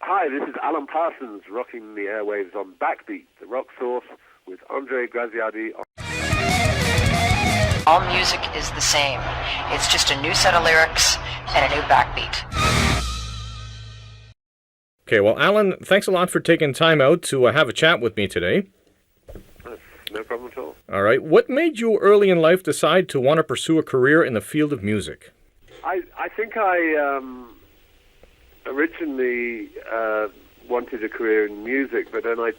Hi, this is Alan Parsons rocking the airwaves on Backbeat, the rock source, with AndreGraziadei. All music is the same. It's just a new set of lyrics and a new backbeat. Okay, well, Alan, thanks a lot for taking time out to have a chat with me today. No problem at all. All right. What made you early in life decide to want to pursue a career in the field of music? I think I originally wanted a career in music, but then I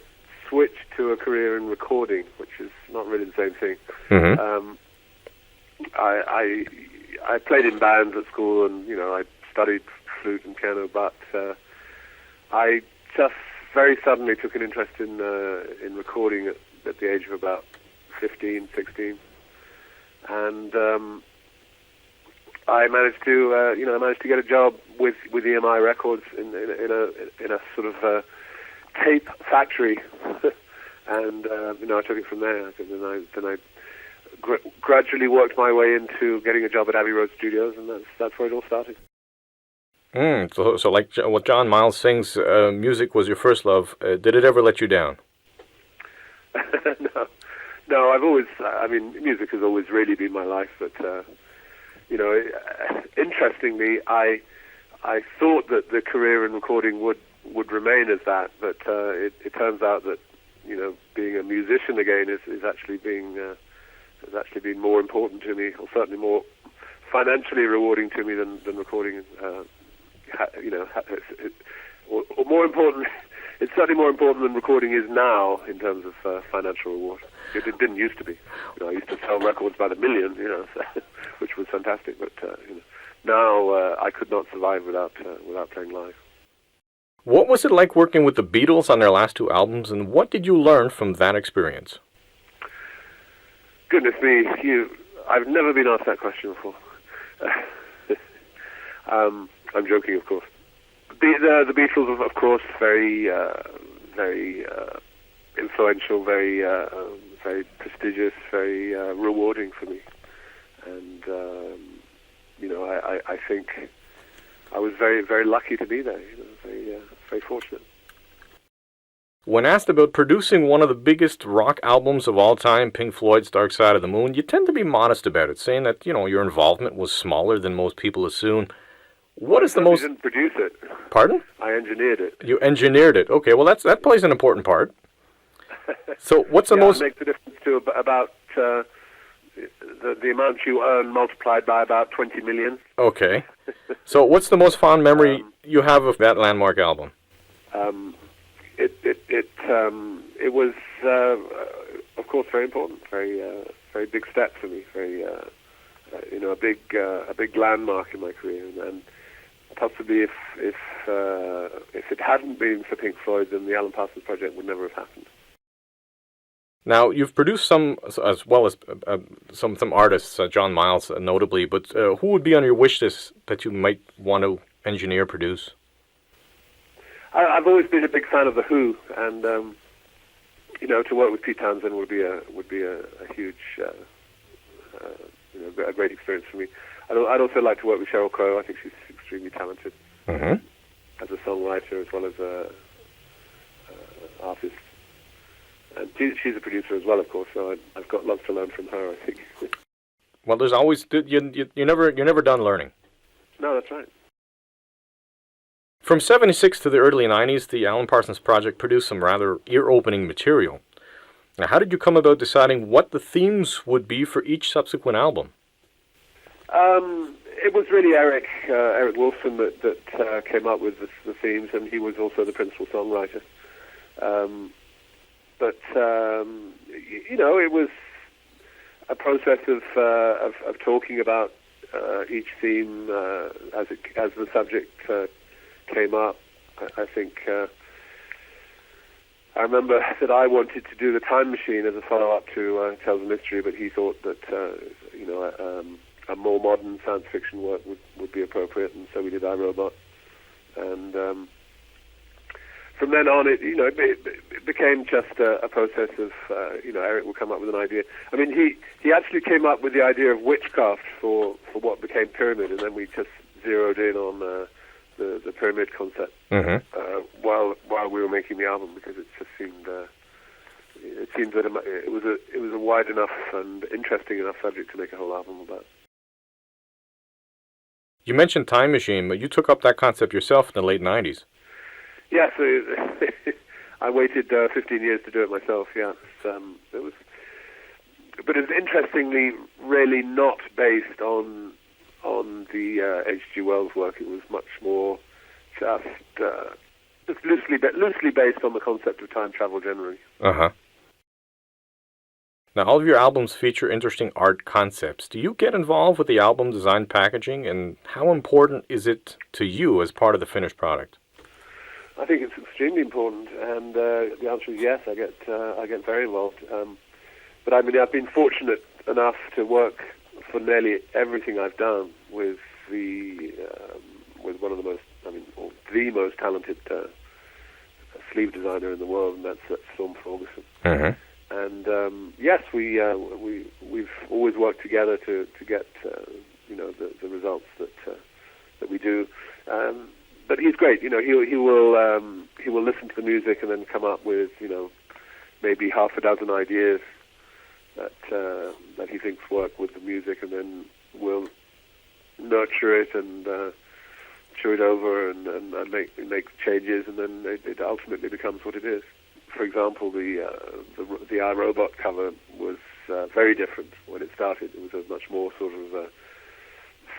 switched to a career in recording, which is not really the same thing. Mm-hmm. I played in bands at school, and I studied flute and piano, but I just very suddenly took an interest in recording at the age of about 15, 16, and I managed to get a job with EMI Records in a sort of tape factory, and I took it from there. And then I gradually worked my way into getting a job at Abbey Road Studios, and that's where it all started. So like what John Miles sings, music was your first love. Did it ever let you down? No. I've always, music has always really been my life. But interestingly, I thought that the career in recording would remain as that. But it turns out that being a musician again is actually has actually been more important to me, or certainly more financially rewarding to me than recording. Or more important, it's certainly more important than recording is now in terms of financial reward. It didn't used to be. I used to sell records by the million, which was fantastic. But now I could not survive without playing live. What was it like working with the Beatles on their last two albums, and what did you learn from that experience? Goodness me, I've never been asked that question before. I'm joking, of course. The Beatles, of course, very influential, very prestigious, very rewarding for me, and I think I was very, very lucky to be there. Very fortunate. When asked about producing one of the biggest rock albums of all time, Pink Floyd's Dark Side of the Moon, you tend to be modest about it, saying that your involvement was smaller than most people assume. What is the most? I didn't produce it. Pardon? I engineered it. You engineered it. Okay, well that plays an important part. So what's the most? It makes a difference to about the amount you earn multiplied by about 20 million. Okay. So what's the most fond memory you have of that landmark album? It was of course very important, very big step for me, very a big landmark in my career, and possibly if it hadn't been for Pink Floyd, then the Alan Parsons project would never have happened. Now, you've produced some, as well as some artists, John Miles notably, but who would be on your wish list that you might want to engineer, produce? I've always been a big fan of The Who, and to work with Pete Townsend would be a huge, a great experience for me. I'd also like to work with Sheryl Crow. I think she's extremely talented as a songwriter as well as a artist. And she's a producer as well, of course, so I've got lots to learn from her, I think. Well, there's always, you're never done learning. No, that's right. From 1976 to the early 90s, the Alan Parsons Project produced some rather ear-opening material. Now, how did you come about deciding what the themes would be for each subsequent album? It was really Eric Wilson that came up with the themes, and he was also the principal songwriter. But it was a process of talking about each theme as the subject came up. I think I remember that I wanted to do The Time Machine as a follow-up to Tales of Mystery, but he thought that a more modern science fiction work would be appropriate, and so we did iRobot. And from then on, it became just a process of Eric would come up with an idea. I mean, he actually came up with the idea of witchcraft for what became Pyramid, and then we just zeroed in on the pyramid concept while we were making the album, because it just seemed that it was a wide enough and interesting enough subject to make a whole album about. You mentioned Time Machine, but you took up that concept yourself in the late 90s. Yeah, so I waited 15 years to do it myself. Yeah, it was, but it was interestingly really not based on the H.G. Wells work. It was much more just loosely based on the concept of time travel generally. Uh-huh. Now, all of your albums feature interesting art concepts. Do you get involved with the album design packaging, and how important is it to you as part of the finished product? I think it's extremely important, and the answer is yes. I get very involved. But I mean, I've been fortunate enough to work for nearly everything I've done with one of the most, or the most talented sleeve designer in the world, and that's Storm Ferguson. Mm-hmm. And yes, we've always worked together to get the results that we do. But he's great. He will listen to the music and then come up with maybe half a dozen ideas that he thinks work with the music, and then we'll nurture it and chew it over and make changes, and then it ultimately becomes what it is. For example, the iRobot cover was very different when it started. It was a much more sort of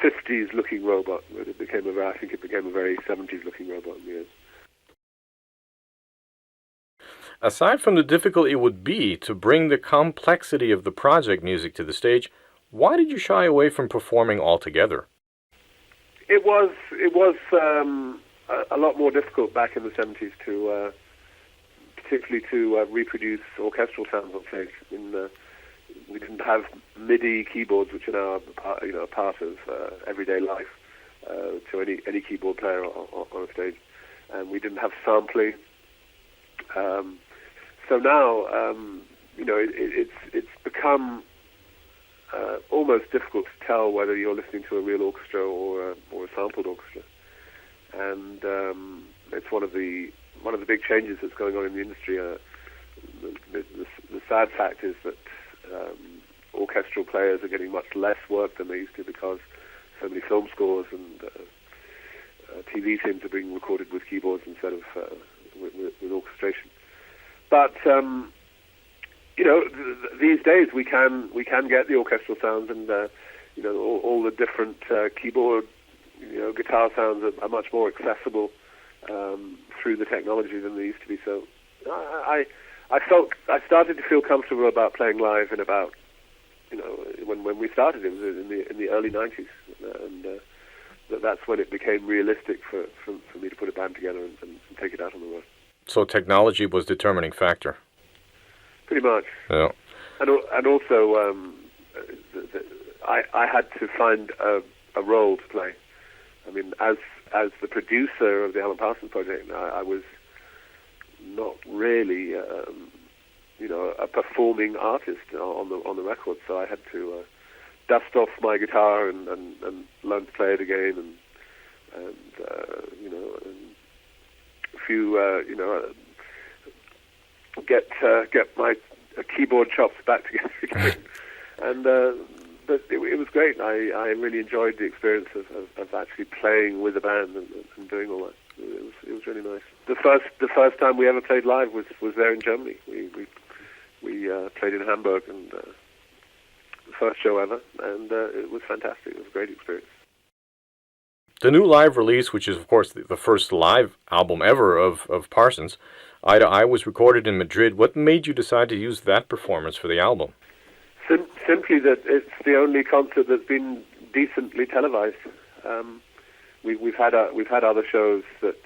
50s-looking robot. I think it became a very 70s-looking robot in the end. Aside from the difficulty it would be to bring the complexity of the project music to the stage, why did you shy away from performing altogether? It was a lot more difficult back in the 70s to particularly to reproduce orchestral sounds on stage. We didn't have MIDI keyboards, which are now a part of everyday life to any keyboard player on a stage, and we didn't have sampling. So now, it's become almost difficult to tell whether you're listening to a real orchestra or a sampled orchestra, and it's one of the big changes that's going on in the industry. The sad fact is that orchestral players are getting much less work than they used to, because so many film scores and TV themes are being recorded with keyboards instead of with orchestration. But these days we can get the orchestral sounds, and all the different keyboard guitar sounds are much more accessible through the technology than they used to be. So I started to feel comfortable about playing live in about when we started. It was in the early 90s, and that's when it became realistic for me to put a band together and take it out on the road. So technology was the determining factor. Pretty much. Yeah. And also I had to find a role to play. I mean, as the producer of the Alan Parsons project, I was not really, a performing artist on the record. So I had to dust off my guitar and learn to play it again, and a few, get my keyboard chops back together again. And but it was great. I really enjoyed the experience of actually playing with a band and doing all that. It was really nice. The first time we ever played live was there in Germany. We played in Hamburg, and the first show ever, and it was fantastic. It was a great experience. The new live release, which is of course the first live album ever of Parsons, Eye to Eye, was recorded in Madrid. What made you decide to use that performance for the album? Simply that it's the only concert that's been decently televised. We've had other shows that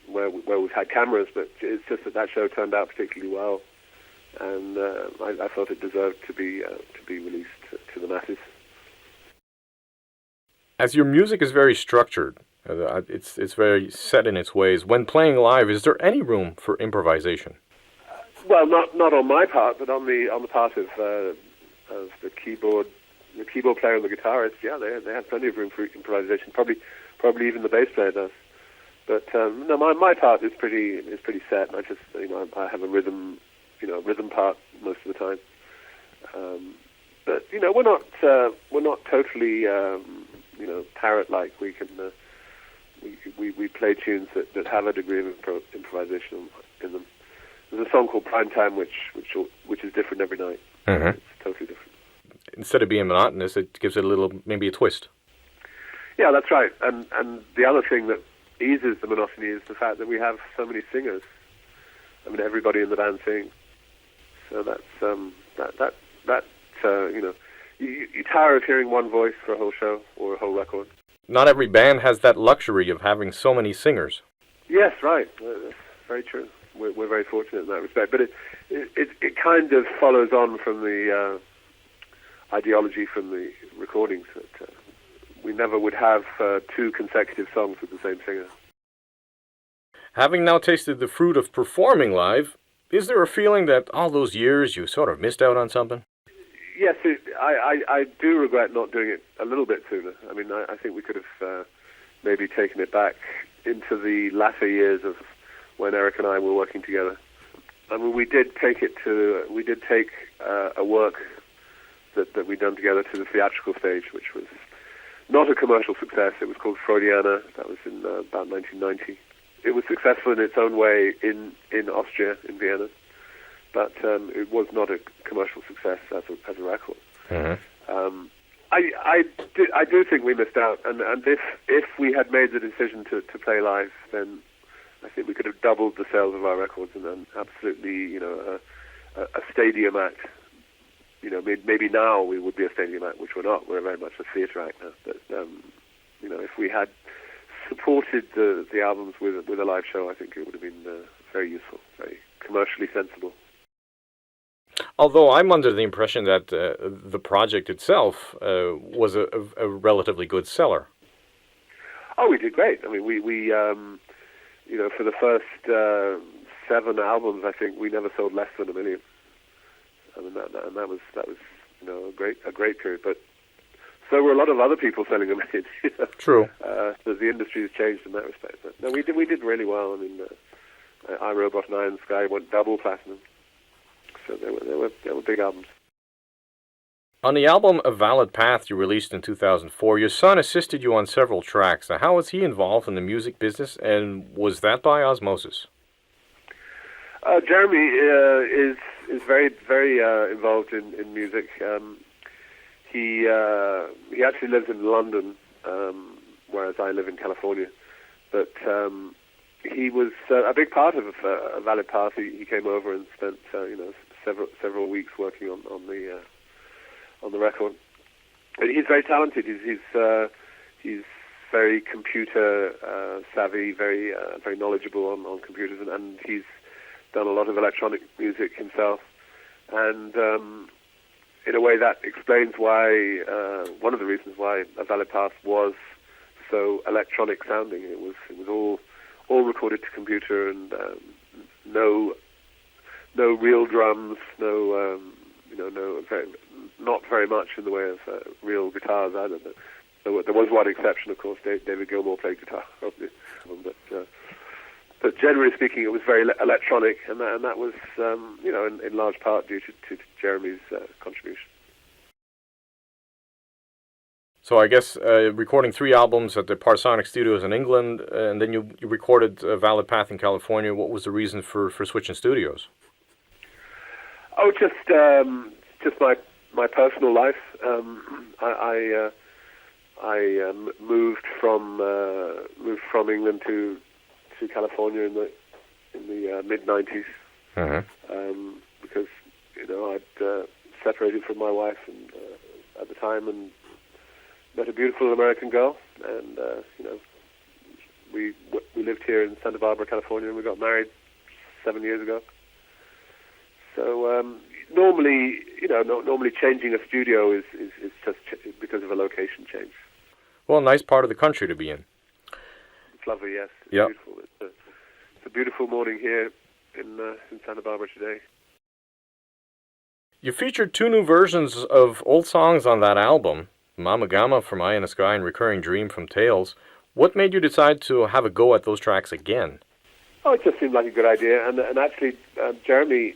where we've had cameras, but it's just that show turned out particularly well, and I thought it deserved to be released to the masses. As your music is very structured, it's very set in its ways. When playing live, is there any room for improvisation? Well, not on my part, but on the part of the keyboard player and the guitarist. Yeah, they have plenty of room for improvisation. Probably even the bass player does. But no, my part is pretty set. I just I have a rhythm part most of the time. But we're not totally parrot-like. We can we play tunes that have a degree of improvisation in them. There's a song called Prime Time which is different every night. Mm-hmm. It's totally different. Instead of being monotonous, it gives it a little, maybe a twist. Yeah, that's right. And the other thing that eases the monotony is the fact that we have so many singers. I mean, everybody in the band sings. So that's you tire of hearing one voice for a whole show or a whole record. Not every band has that luxury of having so many singers. Yes, right. That's very true. We're very fortunate in that respect. But it kind of follows on from the ideology from the recordings that we never would have two consecutive songs with the same singer. Having now tasted the fruit of performing live, is there a feeling that all those years you sort of missed out on something? Yes, I do regret not doing it a little bit sooner. I mean, I think we could have maybe taken it back into the latter years of when Eric and I were working together. I mean, we did take a work that we'd done together to the theatrical stage, which was not a commercial success. It was called Freudiana. That was in about 1990. It was successful in its own way in Austria, in Vienna, but it was not a commercial success as a record. Mm-hmm. I do think we missed out, and if we had made the decision to play live, then I think we could have doubled the sales of our records, and then absolutely, a stadium act. Maybe now we would be a stadium act, which we're not. We're very much a theatre act now. But if we had supported the albums with a live show, I think it would have been very useful, very commercially sensible. Although I'm under the impression that the project itself was a relatively good seller. Oh, we did great. I mean, we for the first 7 albums, I think we never sold less than 1 million. I mean, that was a great period. But so were a lot of other people selling 1 million. True. So the industry has changed in that respect. But no, we did really well. I mean, iRobot and Iron Sky went double platinum. So they were big albums. On the album A Valid Path you released in 2004, your son assisted you on several tracks. Now, how was he involved in the music business, and was that by osmosis? Jeremy is very, very involved in music. He actually lives in London, whereas I live in California. But he was a big part of A Valid Path. He came over and spent several weeks working on the record. And he's very talented. He's very computer savvy, very knowledgeable on computers, and he's done a lot of electronic music himself. And in a way, that explains why one of the reasons why A Valid Path was so electronic sounding. It was all recorded to computer, and no real drums, not very much in the way of real guitars either. But there was one exception, of course. David Gilmour played guitar, but generally speaking, it was very electronic, and that was in large part due to Jeremy's contribution. So I guess recording 3 albums at the Parsons Studios in England, and then you recorded A Valid Path in California. What was the reason for switching studios? Oh, just my personal life. I moved from England to California in the mid '90s, because I'd separated from my wife at the time and met a beautiful American girl, and we lived here in Santa Barbara, California, and we got married 7 years ago. So normally changing a studio is just because of a location change. Well, a nice part of the country to be in. It's lovely, yes. It's yep. Beautiful. It's a beautiful morning here in Santa Barbara today. You featured 2 new versions of old songs on that album, Mama Gama from Eye in the Sky and Recurring Dream from Tales. What made you decide to have a go at those tracks again? Oh, it just seemed like a good idea, and actually, Jeremy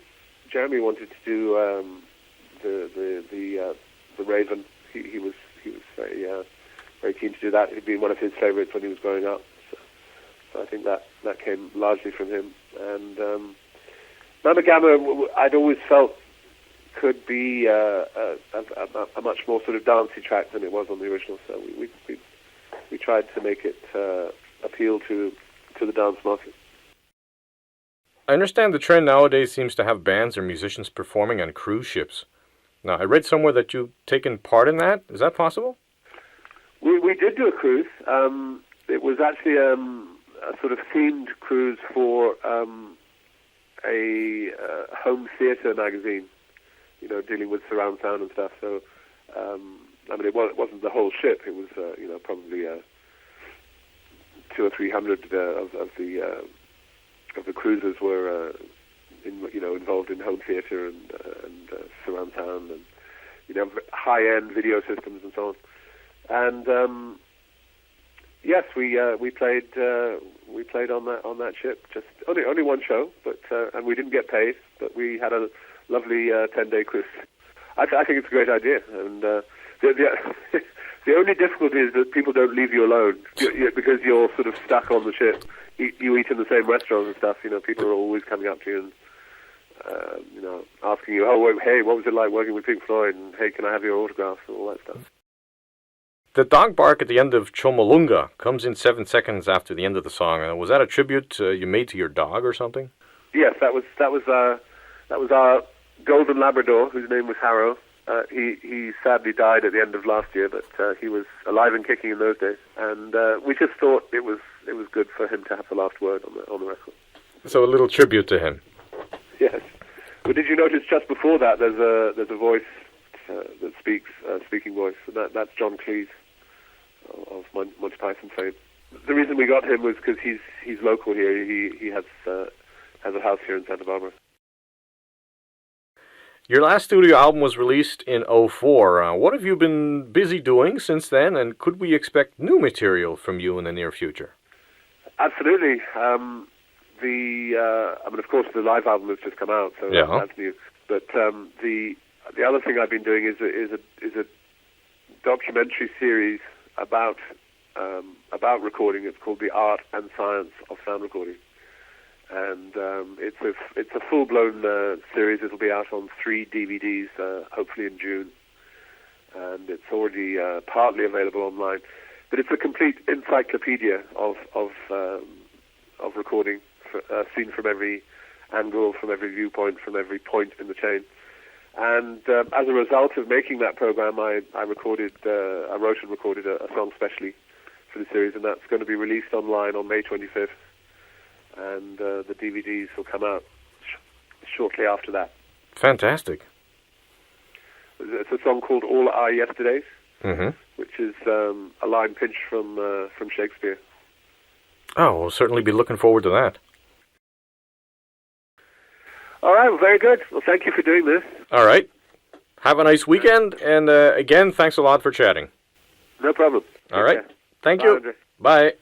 wanted to do the Raven. He was very keen to do that. It'd been one of his favorites when he was growing up. So I think that came largely from him. And Mama Gamma, I'd always felt could be a much more sort of dancey track than it was on the original. So we tried to make it appeal to the dance market. I understand the trend nowadays seems to have bands or musicians performing on cruise ships. Now, I read somewhere that you've taken part in that. Is that possible? We did do a cruise. It was actually a sort of themed cruise for a home theatre magazine, dealing with surround sound and stuff. So, it wasn't the whole ship. It was, probably 200 or 300 of the cruisers were, involved in home theatre and surround sound and, high-end video systems and so on. And yes, we played on that ship. Just only one show, but and we didn't get paid, but we had a lovely 10-day cruise. I think it's a great idea, and the only difficulty is that people don't leave you alone because you're sort of stuck on the ship. You eat in the same restaurants and stuff. People are always coming up to you and asking you, "Oh, hey, what was it like working with Pink Floyd?" And hey, can I have your autograph and all that stuff. The dog bark at the end of Chomolunga comes in 7 seconds after the end of the song. Was that a tribute you made to your dog or something? Yes, that was our golden Labrador, whose name was Harrow. He sadly died at the end of last year, but he was alive and kicking in those days, and we just thought it was good for him to have the last word on the record. So a little tribute to him. Yes. But did you notice just before that there's a voice that speaking voice, and that's John Cleese of Monty Python fame. The reason we got him was because he's local here. He has a house here in Santa Barbara. Your last studio album was released in 2004. What have you been busy doing since then, and could we expect new material from you in the near future? Absolutely. Of course, the live album has just come out, so that's new. But the other thing I've been doing is a documentary series about recording. It's called The Art and Science of Sound Recording. And it's a full-blown series. It'll be out on 3 DVDs, hopefully in June. And it's already partly available online. But it's a complete encyclopedia of recording, seen from every angle, from every viewpoint, from every point in the chain. And as a result of making that program, I wrote and recorded a song specially for the series, and that's going to be released online on May 25th. And the DVDs will come out shortly after that. Fantastic. It's a song called All Our Yesterdays, which is a line pinched from Shakespeare. Oh, we'll certainly be looking forward to that. All right, well, very good. Well, thank you for doing this. All right. Have a nice weekend, and again, thanks a lot for chatting. No problem. All right. Thank you. Bye.